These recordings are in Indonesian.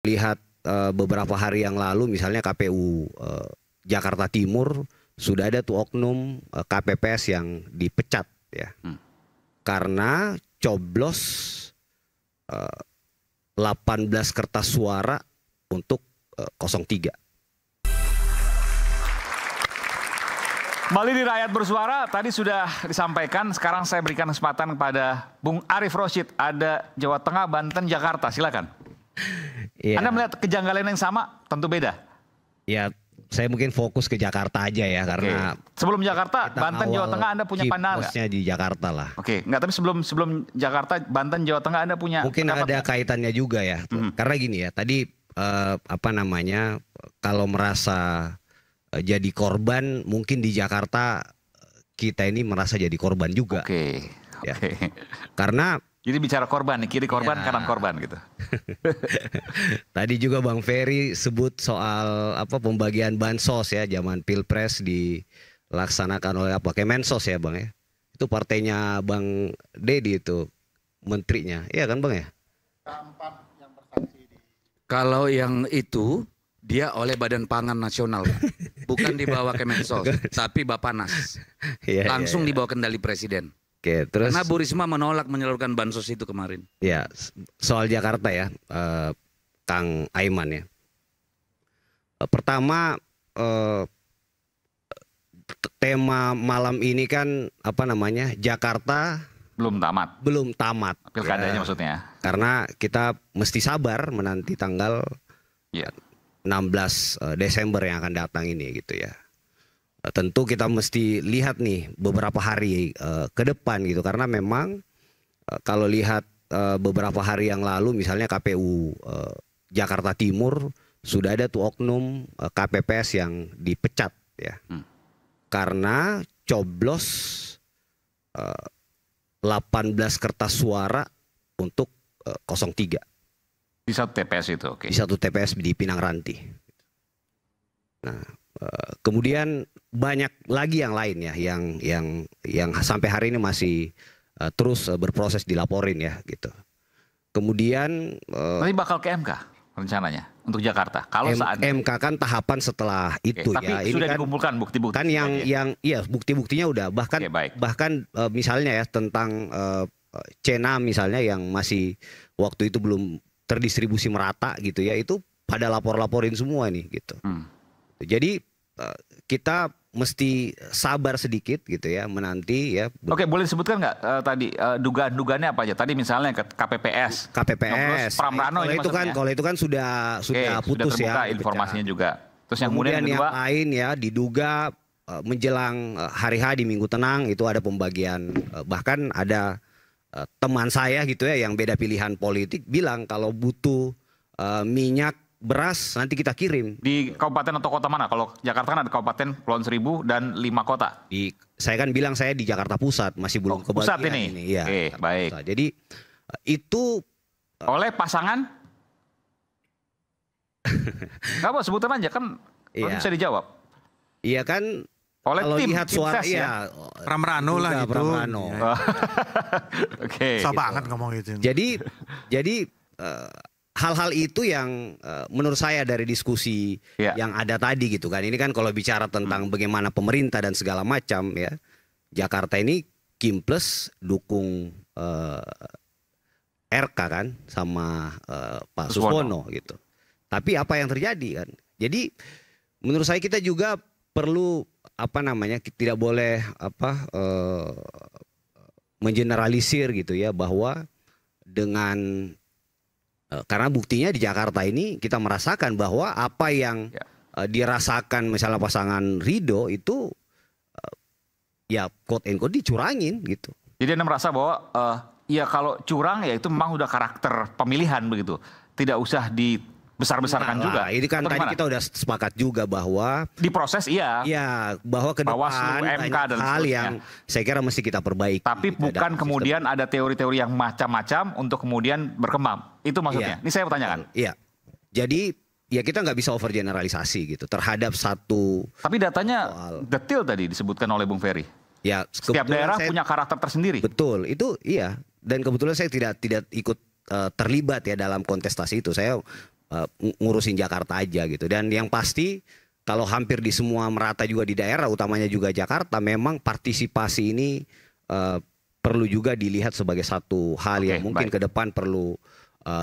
Lihat beberapa hari yang lalu misalnya KPU Jakarta Timur sudah ada tuh oknum KPPS yang dipecat ya. Karena coblos 18 kertas suara untuk 03. Kembali di Rakyat Bersuara, tadi sudah disampaikan, sekarang saya berikan kesempatan kepada Bung Arief Rosyid, ada Jawa Tengah, Banten, Jakarta, silakan. Ya. Anda melihat kejanggalan yang sama, tentu beda. Ya, saya mungkin fokus ke Jakarta aja ya, karena sebelum Jakarta, Banten, Jawa Tengah Anda punya pandangan nggak? Di Jakarta lah. Oke, nggak, tapi sebelum Jakarta, Banten, Jawa Tengah Anda punya mungkin ada kaitannya juga ya, karena gini ya, tadi kalau merasa jadi korban, mungkin di Jakarta kita ini merasa jadi korban juga. Oke. Ya. Karena jadi bicara korban nih, kiri korban, ya, kanan korban gitu. Tadi juga Bang Ferry sebut soal pembagian bansos ya, zaman Pilpres dilaksanakan oleh Kemensos ya Bang ya. Itu partainya Bang Dedi itu menterinya. Iya kan Bang ya? Kalau yang itu dia oleh Badan Pangan Nasional, bukan dibawa Kemensos, tapi Bappenas. Langsung dibawa kendali Presiden. Oke, terus karena Bu Risma menolak menyalurkan bansos itu kemarin. Ya, soal Jakarta ya, Kang Aiman ya. Pertama, tema malam ini kan Jakarta belum tamat. Pilkadanya ya, maksudnya. Karena kita mesti sabar menanti tanggal 16 Desember yang akan datang ini gitu ya. Tentu kita mesti lihat nih beberapa hari ke depan gitu, karena memang kalau lihat beberapa hari yang lalu misalnya KPU Jakarta Timur sudah ada tuh oknum KPPS yang dipecat ya. Karena coblos 18 kertas suara untuk 03. Di satu TPS itu, oke. Di satu TPS di Pinang Ranti. Nah, kemudian banyak lagi yang lain ya, yang sampai hari ini masih terus berproses dilaporin ya gitu. Kemudian nanti bakal ke MK rencananya untuk Jakarta. Kalau saat MK kan tahapan setelah itu tapi ya. Ini sudah kan dikumpulkan bukti-bukti. Kan bukti-buktinya udah, bahkan misalnya ya tentang Cena misalnya yang masih waktu itu belum terdistribusi merata gitu ya, itu pada lapor-laporin semua nih gitu. Jadi kita mesti sabar sedikit gitu ya, menanti ya. Oke, boleh disebutkan nggak tadi dugaan-dugaannya apa aja? Tadi misalnya KPPS. Pramrano ini maksudnya. Kalau itu kan sudah putus sudah ya informasinya juga. Terus yang kemudian yang kedua, lain ya diduga menjelang hari H di Minggu Tenang itu ada pembagian, bahkan ada teman saya gitu ya yang beda pilihan politik bilang kalau butuh minyak, beras nanti kita kirim. Di kabupaten atau kota mana? Kalau Jakarta kan ada kabupaten Kepulauan Seribu dan 5 kota. Saya kan bilang saya di Jakarta Pusat, masih belum kebagian. Pusat ini. Ya, oke, baik. Pusat. Jadi itu oleh pasangan? Nggak apa, sebutan aja kan bisa dijawab. Iya kan. Oleh kalau lihat suara ya. Pramrano lah gitu. Pramrano. Oke. Susah banget ngomong itu. Jadi hal-hal itu yang menurut saya dari diskusi yang ada tadi gitu kan. Ini kan kalau bicara tentang bagaimana pemerintah dan segala macam ya. Jakarta ini Kimplus dukung RK kan sama Pak Suswono gitu. Tapi apa yang terjadi kan? Jadi menurut saya kita juga perlu tidak boleh mengeneralisir gitu ya, bahwa dengan karena buktinya di Jakarta ini kita merasakan bahwa apa yang dirasakan misalnya pasangan Ridho itu ya quote and quote dicurangin gitu. Jadi Anda merasa bahwa ya kalau curang ya itu memang udah karakter pemilihan begitu. Tidak usah dibesar-besarkan juga. Ini kan tadi kita udah sepakat juga bahwa diproses iya. Ya, bahwa ke depan MK dan hal yang saya kira mesti kita perbaiki. Tapi gitu, bukan kemudian ada teori-teori yang macam-macam untuk kemudian berkembang. Itu maksudnya. Ini saya pertanyakan. Iya. Jadi ya kita nggak bisa overgeneralisasi gitu terhadap satu. Tapi datanya detail tadi disebutkan oleh Bung Ferry. Ya, setiap daerah punya karakter tersendiri. Betul, itu iya. Dan kebetulan saya tidak ikut terlibat ya dalam kontestasi itu. Saya ngurusin Jakarta aja gitu. Dan yang pasti kalau hampir di semua merata juga di daerah, utamanya juga Jakarta, memang partisipasi ini perlu juga dilihat sebagai satu hal yang mungkin ke depan perlu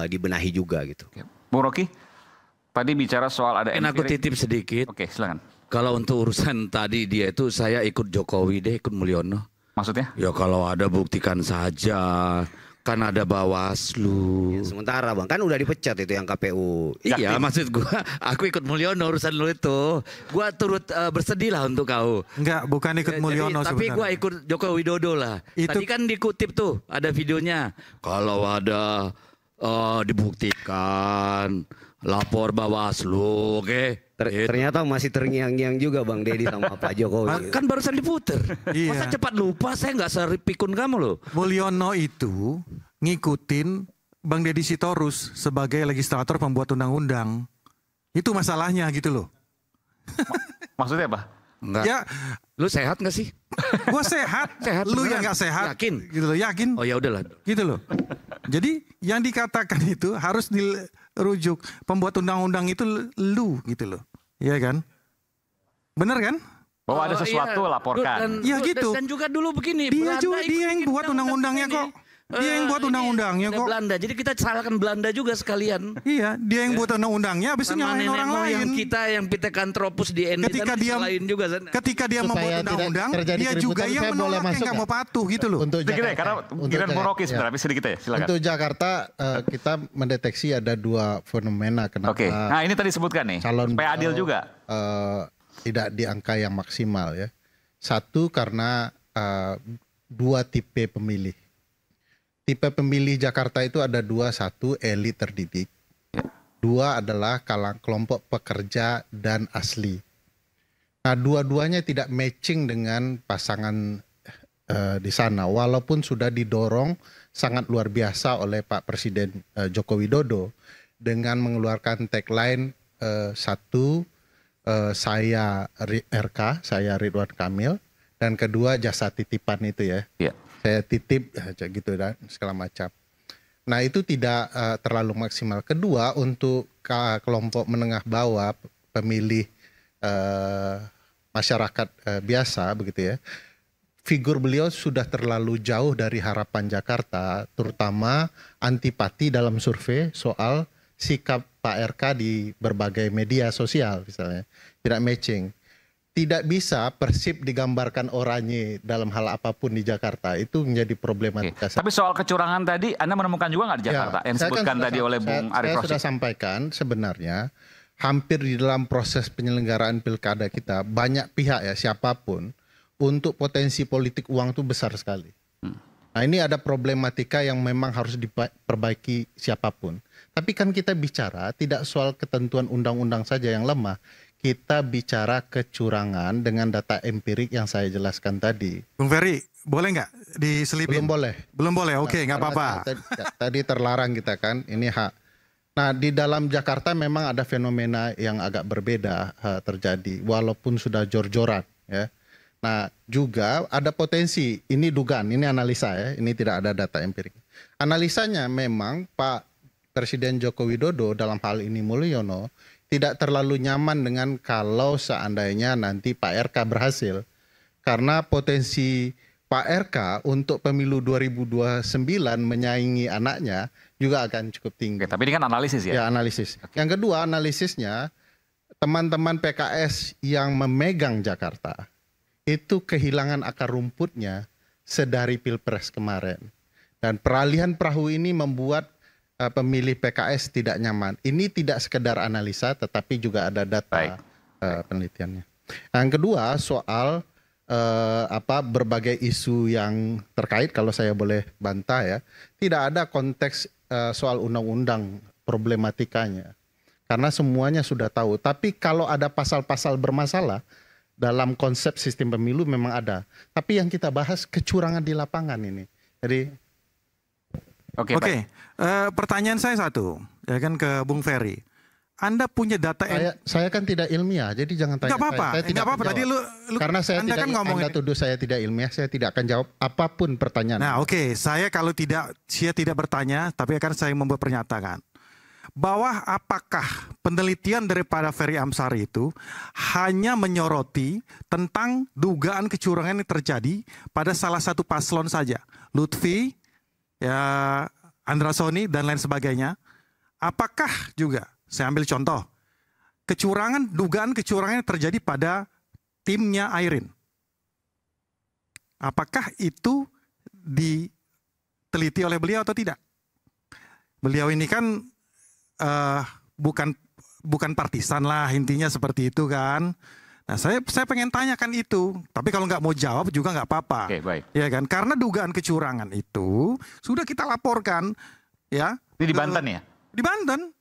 dibenahi juga gitu. Bung Rocky, tadi bicara soal ada Aku titip sedikit. Oke, silakan. Kalau untuk urusan tadi dia itu saya ikut Jokowi deh, ikut Mulyono. Maksudnya? Ya kalau ada buktikan saja. Kan ada Bawaslu. Ya, sementara Bang, kan udah dipecat itu yang KPU. Iya, maksud gua, aku ikut Mulyono urusan lu itu. Gua turut bersedih lah untuk kau. Enggak, bukan ikut Mulyono sebenarnya. Tapi gua ikut Joko Widodo lah. Tadi kan dikutip tuh, ada videonya. Kalau ada dibuktikan, lapor Bawaslu, oke? Ternyata masih terngiang-ngiang juga Bang Deddy sama Pak Jokowi. Kan barusan diputer. Iya. Masa cepat lupa, saya nggak seripikun kamu loh. Mulyono itu ngikutin Bang Deddy Sitorus sebagai legislator pembuat undang-undang. Itu masalahnya gitu loh. Maksudnya apa? Enggak. Ya, Lu sehat nggak sih? gua sehat. Sehat Lu beneran. yang nggak sehat. Yakin? Gitu loh, yakin. Oh ya udahlah. Gitu loh. Jadi yang dikatakan itu harus dirujuk. Pembuat undang-undang itu lu gitu loh. Iya kan? Bener kan? Bahwa ada sesuatu laporkan. Ya gitu. Dan juga dulu begini. Dia Belanda juga ikut dia yang bikin buat undang-undangnya kok. Dia yang buat undang-undangnya kok. Belanda. Jadi kita salahkan Belanda juga sekalian. Iya, dia yang buat undang-undangnya habis itu nyalahin orang lain. Yang kita yang Pithecanthropus di ND Ketika dia juga. Ketika dia membuat undang-undang, dia juga yang menolak yang nggak mau patuh gitu loh. Untuk Sedikit ya, Jakarta, karena Giran Bung Rocky sebenarnya, tapi sedikit ya, silakan. Untuk Jakarta kita mendeteksi ada dua fenomena kenapa. Oke, nah ini tadi sebutkan nih, calon supaya adil juga. Tidak di angka yang maksimal ya. Satu karena dua tipe pemilih. Tipe pemilih Jakarta itu ada dua, satu elit terdidik, dua adalah kelompok pekerja dan asli. Nah, dua-duanya tidak matching dengan pasangan di sana, walaupun sudah didorong sangat luar biasa oleh Pak Presiden Joko Widodo dengan mengeluarkan tagline saya RK, saya Ridwan Kamil, dan kedua jasa titipan itu ya. Iya. Saya titip gitu dan segala macam. Nah itu tidak terlalu maksimal. Kedua untuk kelompok menengah bawah pemilih masyarakat biasa begitu ya. Figur beliau sudah terlalu jauh dari harapan Jakarta, terutama antipati dalam survei soal sikap Pak RK di berbagai media sosial misalnya. Tidak matching. Tidak bisa Persib digambarkan oranye dalam hal apapun di Jakarta. Itu menjadi problematika. Tapi soal kecurangan tadi, Anda menemukan juga nggak di Jakarta? Yang disebutkan tadi oleh Bung Arif Rosyid. Saya sudah sampaikan sebenarnya hampir di dalam proses penyelenggaraan pilkada kita, banyak pihak ya siapapun, untuk potensi politik uang itu besar sekali. Nah ini ada problematika yang memang harus diperbaiki siapapun. Tapi kan kita bicara tidak soal ketentuan undang-undang saja yang lemah. Kita bicara kecurangan dengan data empirik yang saya jelaskan tadi. Bung Ferry, boleh nggak diselipin? Belum boleh. Belum boleh, oke, nggak apa-apa. Tadi terlarang kita kan, ini hak. Nah di dalam Jakarta memang ada fenomena yang agak berbeda terjadi, walaupun sudah jor-joran ya. Nah juga ada potensi, ini dugaan, ini analisa ya, ini tidak ada data empirik. Analisanya memang Pak Presiden Joko Widodo dalam hal ini Mulyono tidak terlalu nyaman dengan kalau seandainya nanti Pak RK berhasil. Karena potensi Pak RK untuk pemilu 2029 menyaingi anaknya juga akan cukup tinggi. Oke, tapi ini kan analisis ya? Ya, analisis. Yang kedua, analisisnya teman-teman PKS yang memegang Jakarta itu kehilangan akar rumputnya sedari Pilpres kemarin. Dan peralihan perahu ini membuat pemilih PKS tidak nyaman. Ini tidak sekedar analisa, tetapi juga ada data penelitiannya. Yang kedua soal berbagai isu yang terkait, kalau saya boleh bantah ya, tidak ada konteks soal undang-undang problematikanya, karena semuanya sudah tahu. Tapi kalau ada pasal-pasal bermasalah dalam konsep sistem pemilu memang ada. Tapi yang kita bahas kecurangan di lapangan ini. Jadi Oke, pertanyaan saya satu, ya kan ke Bung Ferry. Anda punya data saya kan tidak ilmiah, jadi jangan tanya. Nggak apa-apa, nggak apa-apa. Tadi lu karena saya Anda tidak, kan ngomongin. Anda tuduh saya tidak ilmiah, saya tidak akan jawab apapun pertanyaan. Nah, saya kalau saya tidak bertanya, tapi akan saya membuat pernyataan. bahwa apakah penelitian daripada Ferry Amsari itu hanya menyoroti tentang dugaan kecurangan yang terjadi pada salah satu paslon saja, Lutfi, ya, Andra Soni dan lain sebagainya. Apakah juga, saya ambil contoh, dugaan kecurangan yang terjadi pada timnya Airin. Apakah itu diteliti oleh beliau atau tidak? Beliau ini kan bukan partisan lah, intinya seperti itu kan. Nah, saya pengen tanyakan itu, tapi kalau nggak mau jawab juga nggak apa-apa. Oke, baik. Ya kan, karena dugaan kecurangan itu sudah kita laporkan, ya. Ini di Banten ya?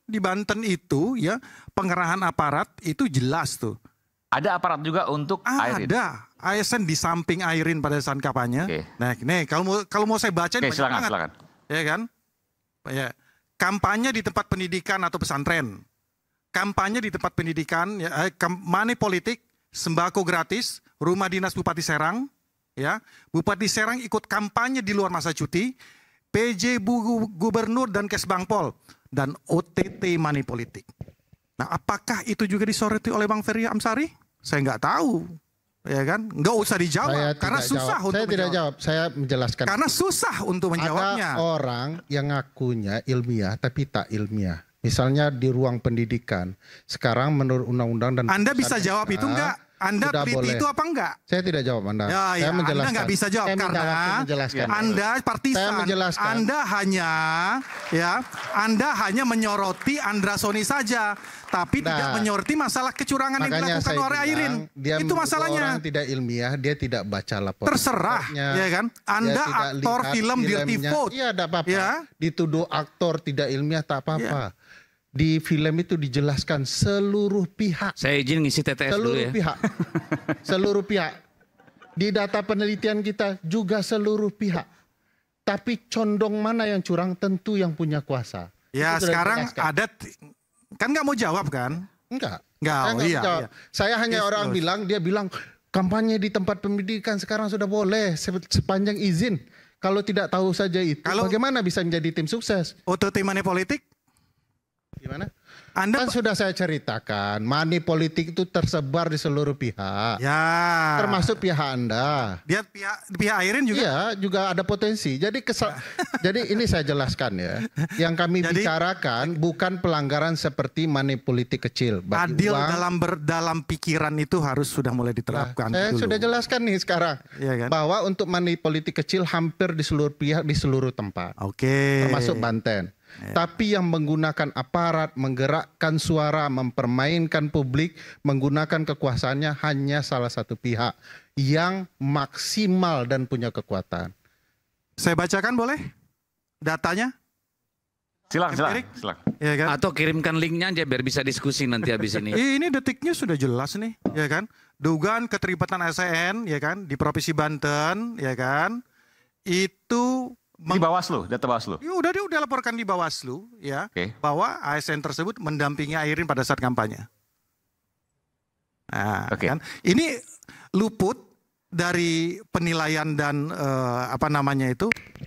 Di Banten itu ya pengerahan aparat itu jelas tuh. Ada aparat juga untuk Airin? Ada, ASN di samping Airin pada saat kampanye. Oke. Nah, nih kalau mau saya baca Oke, silakan. Ya kan? Ya. Kampanye di tempat pendidikan atau pesantren. Kampanye di tempat pendidikan, ya, money politik, sembako gratis, rumah dinas Bupati Serang, ya. Bupati Serang ikut kampanye di luar masa cuti, PJ Gubernur dan Kesbangpol, dan OTT money politik. Nah, apakah itu juga disoroti oleh Bang Ferry Amsari? Saya nggak tahu. Ya kan, nggak usah dijawab karena susah untuk saya tidak jawab. Saya menjelaskan. Karena susah untuk menjawabnya. Ada orang yang ngakunya ilmiah tapi tak ilmiah. Misalnya di ruang pendidikan. Sekarang menurut undang-undang dan Anda bisa jawab itu enggak? Anda teliti itu apa enggak? Saya tidak jawab Anda. Ya, saya menjelaskan. Anda nggak bisa jawab karena Anda partisan. Anda hanya menyoroti Andra Soni saja, tapi tidak menyoroti masalah kecurangan yang dilakukan oleh Airin. Itu masalahnya. Orang tidak ilmiah, dia tidak baca laporan. Terserah, ya kan? Anda aktor film Dirty Vote. Iya, tidak apa-apa. Ya. Dituduh aktor tidak ilmiah tak apa-apa. Ya. Di film itu dijelaskan seluruh pihak. Saya izin ngisi TTS dulu ya. Seluruh pihak. Di data penelitian kita juga seluruh pihak. Tapi condong mana yang curang tentu yang punya kuasa. Ya sekarang ada, kan nggak mau jawab kan? Enggak. Iya. Saya hanya orang dia bilang kampanye di tempat pendidikan sekarang sudah boleh sepanjang izin. Kalau tidak tahu saja itu, bagaimana bisa menjadi tim sukses? OTT money politik? Gimana? Kan sudah saya ceritakan, money politik itu tersebar di seluruh pihak. Ya. Termasuk pihak Anda. Dia pihak Airin juga? Iya, juga ada potensi. Jadi jadi ini saya jelaskan ya. Yang kami bicarakan bukan pelanggaran seperti money politik kecil. Adil dalam pikiran itu harus sudah mulai diterapkan. Saya sudah jelaskan nih sekarang. Ya kan? Bahwa untuk money politik kecil hampir di seluruh pihak, di seluruh tempat. Oke. Termasuk Banten. Tapi yang menggunakan aparat, menggerakkan suara, mempermainkan publik, menggunakan kekuasaannya hanya salah satu pihak yang maksimal dan punya kekuatan. Saya bacakan boleh datanya? Silakan. Ya kan? Atau kirimkan linknya aja biar bisa diskusi nanti habis ini. Ini detiknya sudah jelas nih, ya kan? Dugaan keterlibatan ASN, ya kan, di Provinsi Banten, ya kan? Itu di Bawaslu, data Bawaslu. Ya udah laporkan di Bawaslu ya, bahwa ASN tersebut mendampingi Airin pada saat kampanye. Nah, kan ini luput dari penilaian dan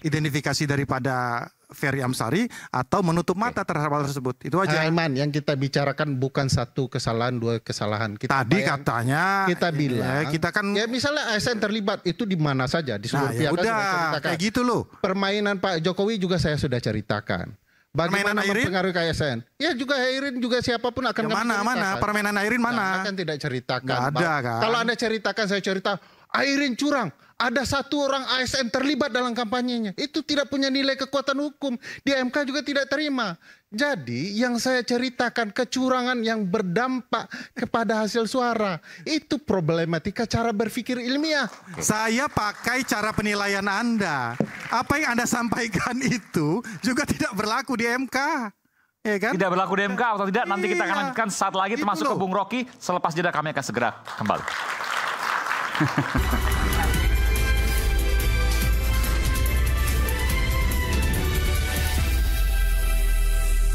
identifikasi daripada Ferry Amsari atau menutup mata terhadap hal tersebut. Itu aja. Aiman, yang kita bicarakan bukan satu kesalahan, dua kesalahan. Katanya kita bilang kita kan ya misalnya ASN terlibat itu di mana saja di seluruh pihak. Udah kayak gitu loh. Permainan Pak Jokowi juga saya sudah ceritakan. Bagaimana mempengaruhi ASN? Ya juga Airin juga siapapun akan mana permainan Airin mana? Akan tidak ceritakan. Nggak ada kan. Kalau Anda ceritakan, saya cerita Airin curang. Ada satu orang ASN terlibat dalam kampanyenya. Itu tidak punya nilai kekuatan hukum. Di MK juga tidak terima. Jadi yang saya ceritakan kecurangan yang berdampak kepada hasil suara. Itu problematika cara berpikir ilmiah. Saya pakai cara penilaian Anda. Apa yang Anda sampaikan itu juga tidak berlaku di MK. Ya kan? Tidak berlaku di MK atau tidak, nanti kita akan lanjutkan saat lagi termasuk ke Bung Rocky. Selepas jeda kami akan segera kembali.